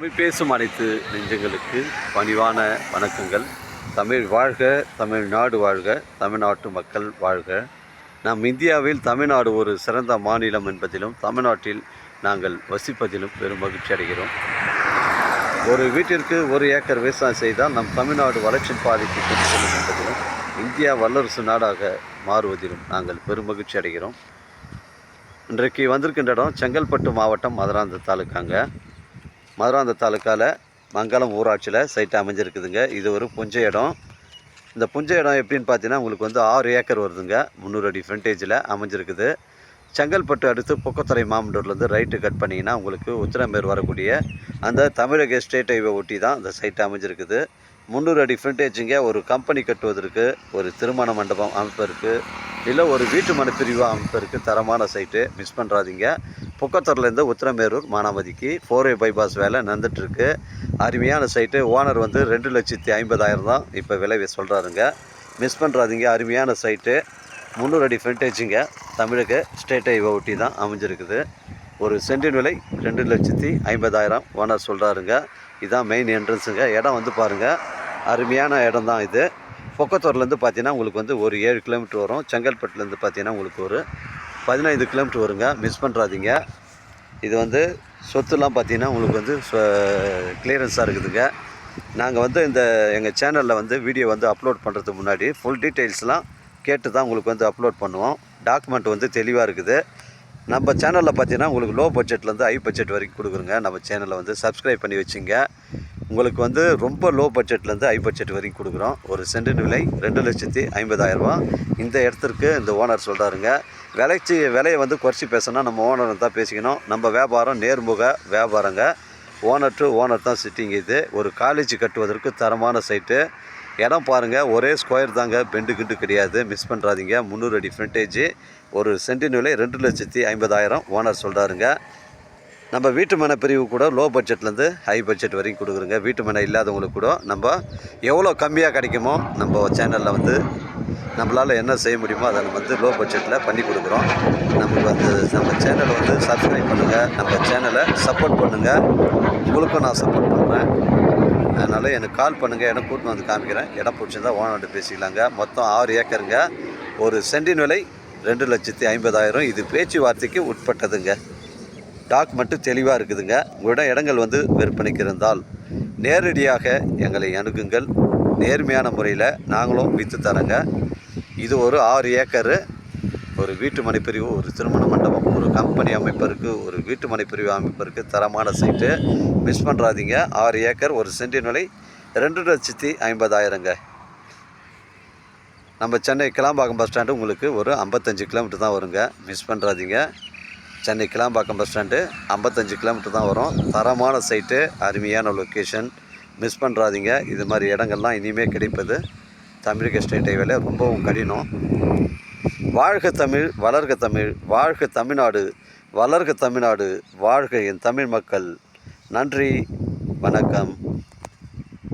தமிழ் பேசும் அனைத்து நெஞ்சங்களுக்கு பணிவான வணக்கங்கள். தமிழ் வாழ்க, தமிழ்நாடு வாழ்க, தமிழ்நாட்டு மக்கள் வாழ்க. நம் இந்தியாவில் தமிழ்நாடு ஒரு சிறந்த மாநிலம் என்பதிலும் தமிழ்நாட்டில் நாங்கள் வசிப்பதிலும் பெரும் மகிழ்ச்சி அடைகிறோம். ஒரு வீட்டிற்கு 1 ஏக்கர் விவசாயம் செய்தால் நம் தமிழ்நாடு வளர்ச்சி பாதைக்கு கொண்டு செல்லும் என்பதிலும் இந்தியா வல்லரசு நாடாக மாறுவதிலும் நாங்கள் பெரும் மகிழ்ச்சி அடைகிறோம். இன்றைக்கு வந்திருக்கின்ற இடம் செங்கல்பட்டு மாவட்டம் மதுராந்த தாலுக்காங்க. மதுராந்த தாலுக்காவில் மங்கலம் ஊராட்சியில் சைட்டு அமைஞ்சிருக்குதுங்க. இது ஒரு புஞ்சை இடம். இந்த புஞ்சை இடம் எப்படின்னு பார்த்தீங்கன்னா உங்களுக்கு 6 ஏக்கர் வருதுங்க. 300 அடி ஃப்ரண்டேஜில் அமைஞ்சிருக்குது. செங்கல்பட்டு அடுத்து பொக்கத்துறை மாமண்டூர்லேருந்து ரைட்டு கட் பண்ணிங்கன்னா உங்களுக்கு உத்திரமேர் வரக்கூடிய அந்த தமிழக ஸ்டேட் ஹைவே ஒட்டி தான் இந்த சைட்டு அமைஞ்சிருக்குது. 300 அடி ஃப்ரண்டேஜுங்க. ஒரு கம்பெனி கட்டுவதற்கு, ஒரு திருமண மண்டபம் அமைப்பதற்கு, இல்லை ஒரு வீட்டு மனை பிரிவாக அமைப்பதற்கு தரமான சைட்டு. மிஸ் பண்ணுறாதீங்க. பொக்கத்தூர்லேருந்து உத்திரமேரூர் மானாமதிக்கு 4A பைபாஸ் வேலை நடந்துகிட்ருக்கு. அருமையான சைட்டு. ஓனர் 2,50,000 தான் இப்போ விலை சொல்கிறாருங்க. மிஸ் பண்ணுறாதீங்க. அருமையான சைட்டு. 300 அடி ஃப்ரண்டேஜுங்க. தமிழக ஸ்டேட் ஹைவே ஒட்டி தான் அமைஞ்சிருக்குது. ஒரு சென்டின் விலை 2,50,000 ஓனர் சொல்கிறாருங்க. இதுதான் மெயின் என்ட்ரன்ஸுங்க. இடம் பாருங்கள், அருமையான இடம் தான் இது. பொக்கத்தூர்லேருந்து பார்த்தீங்கன்னா உங்களுக்கு ஒரு 7 கிலோமீட்டர் வரும். செங்கல்பட்டுலேருந்து பார்த்தீங்கன்னா உங்களுக்கு ஒரு 15 கிலோமீட்டர் வருங்க. மிஸ் பண்ணுறாதீங்க. இது சொத்துலாம் பார்த்தீங்கன்னா உங்களுக்கு கிளியரன்ஸாக இருக்குதுங்க. நாங்கள் இந்த எங்கள் சேனலில் வீடியோ அப்லோட் பண்ணுறதுக்கு முன்னாடி ஃபுல் டீட்டெயில்ஸ்லாம் கேட்டு தான் உங்களுக்கு அப்லோட் பண்ணுவோம். டாக்குமெண்ட் தெளிவாக இருக்குது. நம்ம சேனலில் பார்த்தீங்கன்னா உங்களுக்கு லோ பட்ஜெட்லேருந்து ஹை பட்ஜெட் வரைக்கும் கொடுக்குறோங்க. நம்ம சேனலை சப்ஸ்கிரைப் பண்ணி வச்சுங்க. உங்களுக்கு ரொம்ப லோ பட்ஜெட்லேருந்து ஹை பட்ஜெட் வரைக்கும் கொடுக்குறோம். ஒரு சென்டின் விலை 2,50,000 இந்த இடத்திற்கு இந்த ஓனர் சொல்கிறாருங்க. விலையை குறைச்சி பேசணும், நம்ம ஓனர் தான் பேசிக்கணும். நம்ம வியாபாரம் நேர்முக வியாபாரங்க. ஓனர் டு ஓனர் தான் சிட்டிங். இது ஒரு காலேஜ் கட்டுவதற்கு தரமான சைட்டு. இடம் பாருங்கள், ஒரே ஸ்கொயர் தாங்க, பெண்டு கிண்டு கிடையாது. மிஸ் பண்ணுறாதீங்க. 300 அடி ஃப்ரண்டேஜ். ஒரு சென்டின் விலை 2,50,000 ஓனர் சொல்கிறாருங்க. நம்ம வீட்டு மனை பிரிவு கூட லோ பட்ஜெட்லேருந்து ஹை பட்ஜெட் வரைக்கும் கொடுக்குறோங்க. வீட்டு மனை இல்லாதவங்களுக்கு கூட நம்ம எவ்வளோ கம்மியாக கிடைக்குமோ நம்ம சேனலில் நம்மளால் என்ன செய்ய முடியுமோ அதை லோ பட்ஜெட்டில் பண்ணி கொடுக்குறோம். நமக்கு நம்ம சேனலை சப்ஸ்கிரைப் பண்ணுங்கள். நம்ம சேனலை சப்போர்ட் பண்ணுங்கள். உங்களுக்கும் நான் சப்போர்ட் பண்ணுறேன். அதனால் எனக்கு கால் பண்ணுங்கள். இடம் கூட்டின்னு காமிக்கிறேன். இடம் பிடிச்சிருந்தா ஓனர்கிட்ட பேசிக்கலாங்க. மொத்தம் 6 ஏக்கருங்க. ஒரு சென்டின் விலை 2,50,000. இது பேச்சுவார்த்தைக்கு உட்பட்டதுங்க. டாக்குமெண்ட்டு தெளிவாக இருக்குதுங்க. உங்களிடம் இடங்கள் விற்பனைக்கு இருந்தால் நேரடியாக எங்களை அணுகுங்கள். நேர்மையான முறையில் நாங்களும் விற்று தரேங்க. இது ஒரு 6 ஏக்கரு. ஒரு வீட்டு மனைப்பிரிவு, ஒரு திருமண மண்டபம், ஒரு கம்பெனி அமைப்பதற்கு, ஒரு வீட்டு மனைப்பிரிவு அமைப்பதற்கு தரமான சைட்டு. மிஸ் பண்ணுறாதீங்க. 6 ஏக்கர். ஒரு சென்டின் விலை 2,50,000ங்க. நம்ம சென்னை கிளாம்பாக்கம் பஸ் ஸ்டாண்டு உங்களுக்கு ஒரு 55 கிலோமீட்டர் தான் வருங்க. மிஸ் பண்ணுறாதீங்க. Chennai Kilambakkam bus stand 55 kilometre தான் வரும். தரமான சைட்டு, அருமையான லொக்கேஷன். மிஸ் பண்ணுறாதீங்க. இது மாதிரி இடங்கள்லாம் இனிமேல் கிடைப்பது தமிழக ஸ்டேட் ஹைவேல ரொம்பவும் கடினம். வாழ்க தமிழ், வளர்க தமிழ், வாழ்க தமிழ்நாடு, வளர்க தமிழ்நாடு, வாழ்க என் தமிழ் மக்கள். நன்றி, வணக்கம்.